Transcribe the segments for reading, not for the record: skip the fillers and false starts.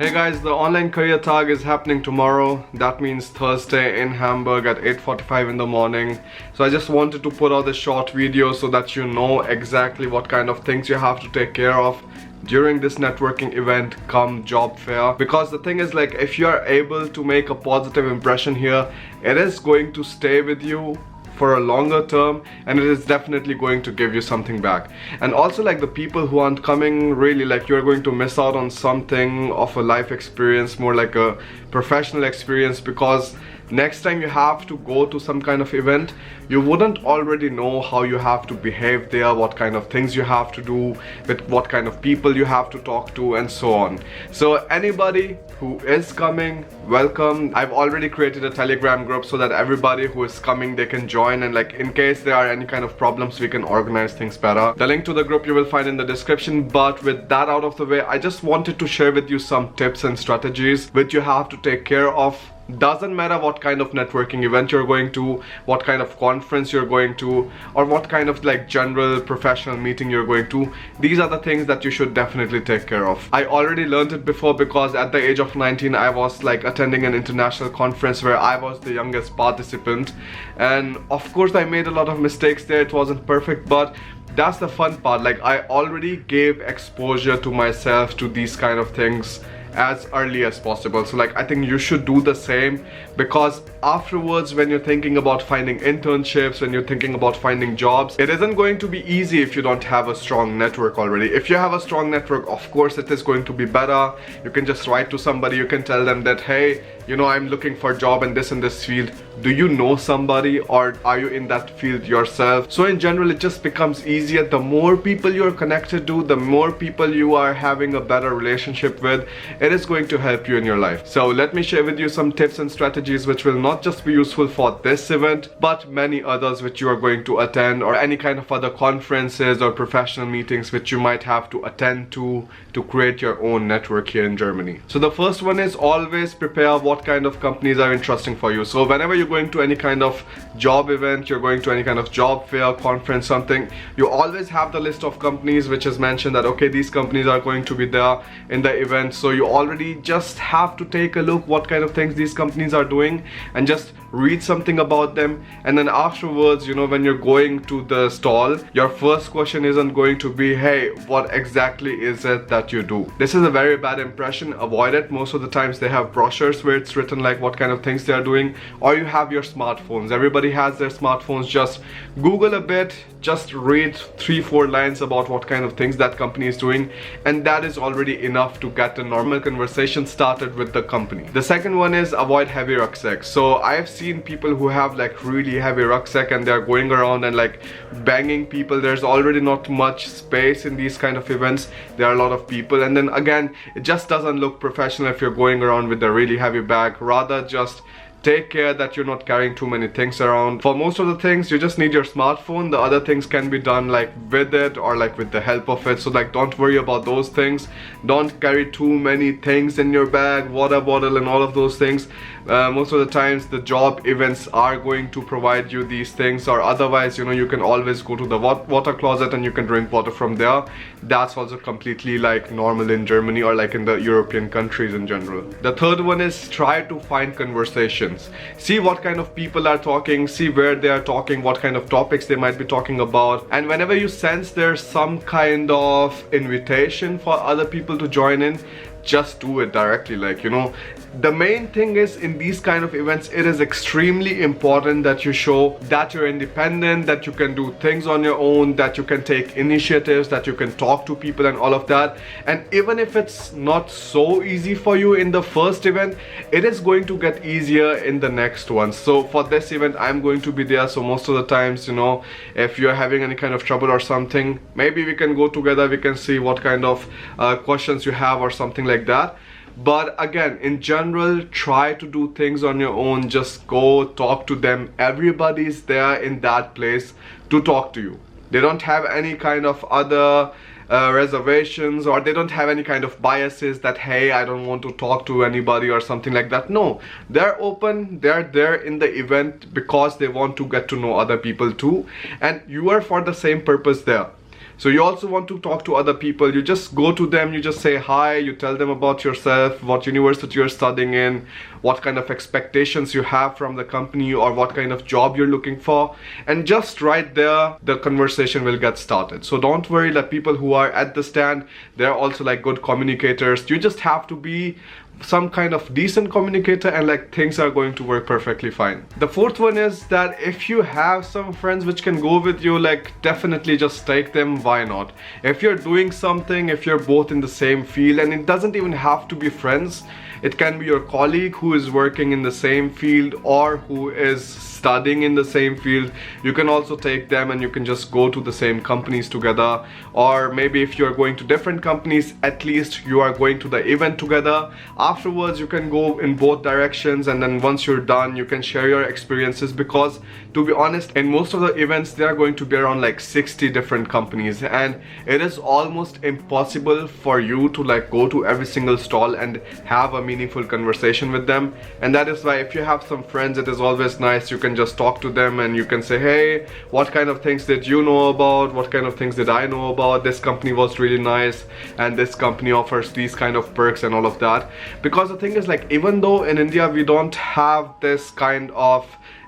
Hey guys, the online career tag is happening tomorrow. That means Thursday in Hamburg at 8:45 in the morning. So I just wanted to put out this short video so that you know exactly what kind of things you have to take care of during this networking event come job fair. Because the thing is, like, if you are able to make a positive impression here, it is going to stay with you for a longer term, and it is definitely going to give you something back. And also, like, the people who aren't coming, really, like, you're going to miss out on something of a life experience, more like a professional experience, because next time you have to go to some kind of event, you wouldn't already know how you have to behave there, what kind of things you have to do, with what kind of people you have to talk to, and so on. So anybody who is coming, welcome. I've already created a Telegram group so that everybody who is coming, they can join, and like, in case there are any kind of problems, we can organize things better. The link to the group you will find in the description. But with that out of the way, I just wanted to share with you some tips and strategies which you have to take care of. Doesn't matter what kind of networking event you're going to, what kind of conference you're going to, or what kind of like general professional meeting you're going to. These are the things that you should definitely take care of. I already learned it before, because at the age of 19 I was like attending an international conference where I was the youngest participant, and of course I made a lot of mistakes there. It wasn't perfect, but that's the fun part. Like, I already gave exposure to myself to these kind of things as early as possible. So like, I think you should do the same, because afterwards, when you're thinking about finding internships, when you're thinking about finding jobs, it isn't going to be easy if you don't have a strong network already. If you have a strong network, of course it is going to be better. You can just write to somebody, you can tell them that, hey, you know, I'm looking for a job in this field. Do you know somebody, or are you in that field yourself? So in general, it just becomes easier. The more people you're connected to, the more people you are having a better relationship with, it is going to help you in your life. So let me share with you some tips and strategies which will not just be useful for this event, but many others which you are going to attend, or any kind of other conferences or professional meetings which you might have to attend to create your own network here in Germany. So the first one is, always prepare what kind of companies are interesting for you. So whenever you're going to any kind of job event, you're going to any kind of job fair, conference, something, you always have the list of companies which is mentioned that, okay, these companies are going to be there in the event. So you already just have to take a look what kind of things these companies are doing, and just read something about them. And then afterwards, you know, when you're going to the stall, your first question isn't going to be, hey, what exactly is it that you do? This is a very bad impression. Avoid it. Most of the times they have brochures where it's written like what kind of things they are doing, or you have your smartphones. Everybody has their smartphones. Just Google a bit, just read 3-4 lines about what kind of things that company is doing, and that is already enough to get a normal conversation started with the company. The second one is, avoid heavy rucksacks. So I've seen people who have like really heavy rucksack, and they're going around and like banging people. There's already not much space in these kind of events. There are a lot of people, and then again, it just doesn't look professional if you're going around with a really heavy bag. Rather, just take care that you're not carrying too many things around. For most of the things, you just need your smartphone. The other things can be done like with it, or like with the help of it. So like, don't worry about those things. Don't carry too many things in your bag, water bottle and all of those things. Most of the times the job events are going to provide you these things, or otherwise, you know, you can always go to the water closet and you can drink water from there. That's also completely like normal in Germany, or like in the European countries in general. The third one is, try to find conversations. See what kind of people are talking, see where they are talking, what kind of topics they might be talking about. And whenever you sense there's some kind of invitation for other people to join in, just do it directly. Like, you know, the main thing is, in these kind of events, it is extremely important that you show that you're independent, that you can do things on your own, that you can take initiatives, that you can talk to people and all of that. And even if it's not so easy for you in the first event, it is going to get easier in the next one. So for this event, I'm going to be there. So most of the times, you know, if you're having any kind of trouble or something, maybe we can go together, we can see what kind of questions you have or something like that. But again, in general, try to do things on your own. Just go talk to them. Everybody's there in that place to talk to you. They don't have any kind of other reservations, or they don't have any kind of biases that, hey, I don't want to talk to anybody or something like that. No, they're open. They're there in the event because they want to get to know other people too, and you are for the same purpose there. So you also want to talk to other people. You just go to them, you just say hi, you tell them about yourself, what university you're studying in, what kind of expectations you have from the company, or what kind of job you're looking for, and just right there the conversation will get started. So don't worry that people who are at the stand, they're also like good communicators. You just have to be some kind of decent communicator, and like things are going to work perfectly fine. The fourth one is that if you have some friends which can go with you, like definitely just take them. Why not? If you're doing something, if you're both in the same field, and it doesn't even have to be friends, it can be your colleague who is working in the same field or who is studying in the same field, you can also take them and you can just go to the same companies together. Or maybe if you're going to different companies, at least you are going to the event together. Afterwards you can go in both directions, and then once you're done you can share your experiences, because to be honest, in most of the events they are going to be around like 60 different companies, and it is almost impossible for you to like go to every single stall and have a meaningful conversation with them. And that is why if you have some friends, it is always nice, you can just talk to them and you can say, hey, what kind of things did you know about, what kind of things did I know about, this company was really nice and this company offers these kind of perks and all of that. Because the thing is, like, even though in India we don't have this kind of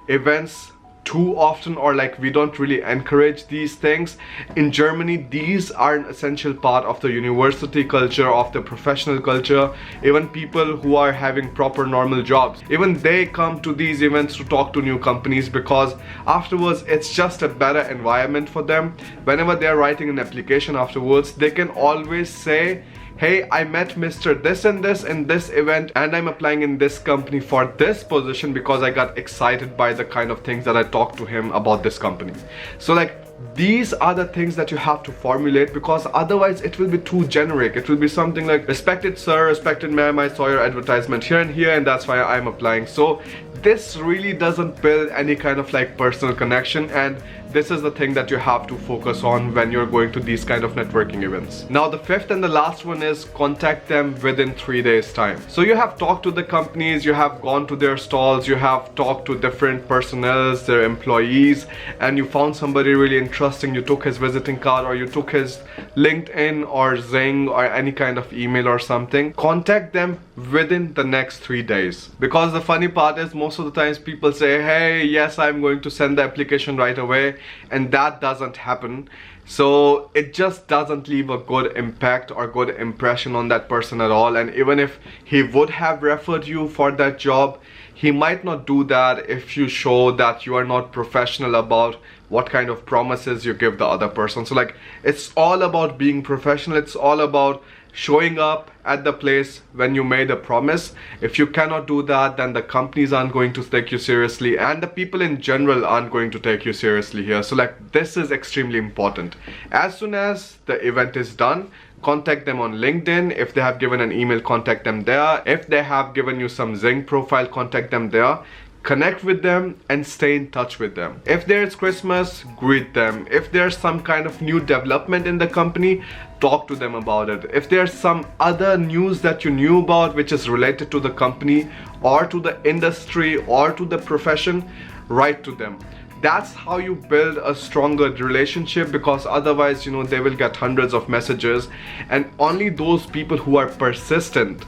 events too often, or like we don't really encourage these things, in Germany these are an essential part of the university culture, of the professional culture. Even people who are having proper normal jobs, even they come to these events to talk to new companies, because afterwards it's just a better environment for them. Whenever they're writing an application afterwards, they can always say, hey, I met Mr. this and this in this event and I'm applying in this company for this position because I got excited by the kind of things that I talked to him about this company. So like, these are the things that you have to formulate, because otherwise it will be too generic. It will be something like, respected sir, respected ma'am, I saw your advertisement here and here and that's why I'm applying. So this really doesn't build any kind of like personal connection, and this is the thing that you have to focus on when you're going to these kind of networking events. Now the fifth and the last one is contact them within 3 days time. So you have talked to the companies, you have gone to their stalls, you have talked to different personnels, their employees, and you found somebody really interesting, you took his visiting card or you took his LinkedIn or Xing or any kind of email or something. Contact them within the next 3 days. Because the funny part is, most of the times people say, hey, yes, I'm going to send the application right away, and that doesn't happen. So it just doesn't leave a good impact or good impression on that person at all. And even if he would have referred you for that job, he might not do that if you show that you are not professional about what kind of promises you give the other person. So like, it's all about being professional. It's all about showing up at the place when you made a promise. If you cannot do that, then the companies aren't going to take you seriously, and the people in general aren't going to take you seriously here. So like, this is extremely important. As soon as the event is done, contact them on LinkedIn. If they have given an email, contact them there. If they have given you some Xing profile, contact them there. Connect with them and stay in touch with them. If there's Christmas, greet them. If there's some kind of new development in the company, talk to them about it. If there's some other news that you knew about which is related to the company or to the industry or to the profession, write to them. That's how you build a stronger relationship, because otherwise, you know, they will get hundreds of messages, and only those people who are persistent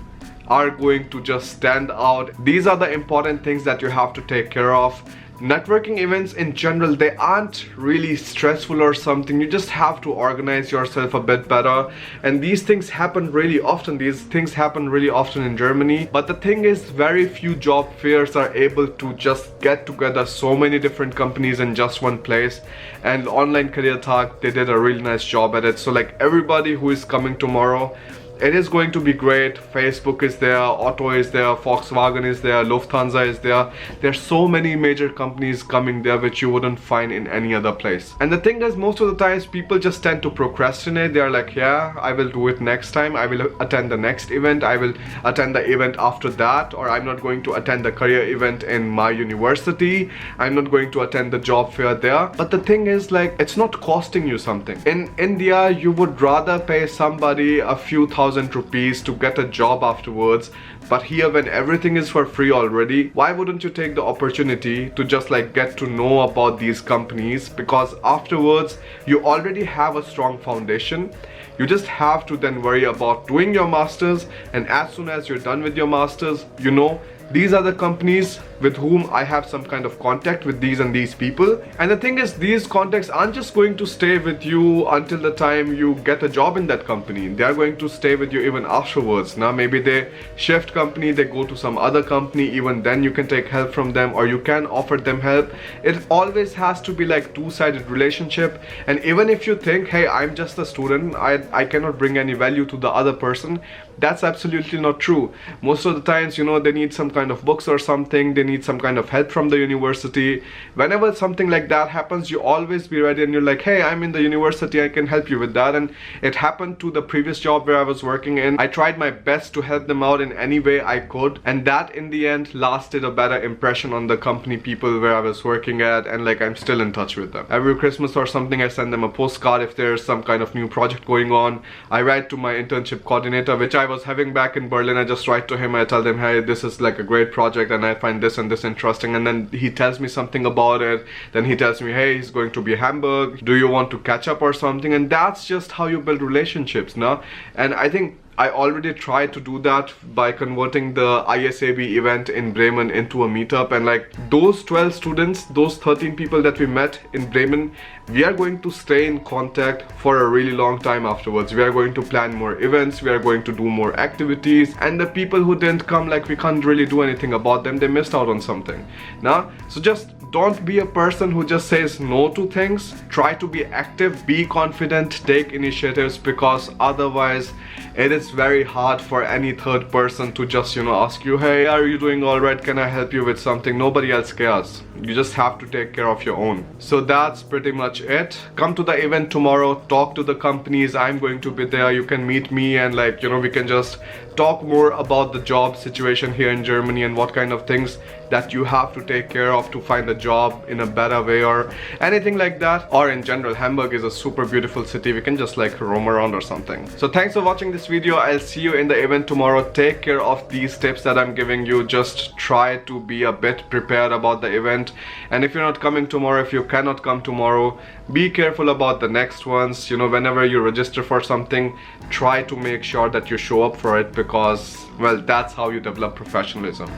are going to just stand out. These are the important things that you have to take care of. Networking events in general, they aren't really stressful or something. You just have to organize yourself a bit better, and these things happen really often. These things happen really often in Germany, but the thing is, very few job fairs are able to just get together so many different companies in just one place. And Online Career Tag, they did a really nice job at it. So like, everybody who is coming tomorrow, it is going to be great. Facebook is there, Otto is there, Volkswagen is there, Lufthansa is there. There's so many major companies coming there which you wouldn't find in any other place. And the thing is, most of the times people just tend to procrastinate. They're like, yeah, I will do it next time, I will attend the next event, I will attend the event after that, or I'm not going to attend the career event in my university, I'm not going to attend the job fair there. But the thing is, like, it's not costing you something. In India, you would rather pay somebody a few thousand 10,000 rupees to get a job afterwards. But here, when everything is for free already, why wouldn't you take the opportunity to just like get to know about these companies? Because afterwards you already have a strong foundation. You just have to then worry about doing your masters, and as soon as you're done with your masters, you know, these are the companies with whom I have some kind of contact with these and these people. And the thing is, these contacts aren't just going to stay with you until the time you get a job in that company. They are going to stay with you even afterwards. Now maybe they shift company, they go to some other company, even then you can take help from them, or you can offer them help. It always has to be like two-sided relationship. And even if you think, hey, I'm just a student, I cannot bring any value to the other person, that's absolutely not true. Most of the times, you know, they need some kind of books or something, they need some kind of help from the university. Whenever something like that happens, you always be ready and you're like, hey, I'm in the university, I can help you with that. And it happened to the previous job where I was working in. I tried my best to help them out in any way I could, and that in the end lasted a better impression on the company people where I was working at, and like I'm still in touch with them. Every Christmas or something, I send them a postcard if there's some kind of new project going on. I write to my internship coordinator, which I was having back in Berlin. I just write to him, I tell them, hey, this is like a great project and I find this and this interesting, and then he tells me something about it. Then he tells me, hey, he's going to be Hamburg, do you want to catch up or something? And that's just how you build relationships, no? And I think I already tried to do that by converting the ISAB event in Bremen into a meetup, and like those 12 students, those 13 people that we met in Bremen, we are going to stay in contact for a really long time afterwards. We are going to plan more events, we are going to do more activities, and the people who didn't come, like we can't really do anything about them, they missed out on something. Now, so just don't be a person who just says no to things. Try to be active, be confident, take initiatives, because otherwise it is very hard for any third person to just, you know, ask you, hey, are you doing all right? Can I help you with something? Nobody else cares. You just have to take care of your own. So that's pretty much it. Come to the event tomorrow, talk to the companies. I'm going to be there. You can meet me, and like, you know, we can just talk more about the job situation here in Germany and what kind of things that you have to take care of to find a job in a better way or anything like that. Or in general, Hamburg is a super beautiful city. We can just like roam around or something. So thanks for watching this video. I'll see you in the event tomorrow. Take care of these tips that I'm giving you. Just try to be a bit prepared about the event. And if you're not coming tomorrow, if you cannot come tomorrow, be careful about the next ones. You know, whenever you register for something, try to make sure that you show up for it, because, well, that's how you develop professionalism.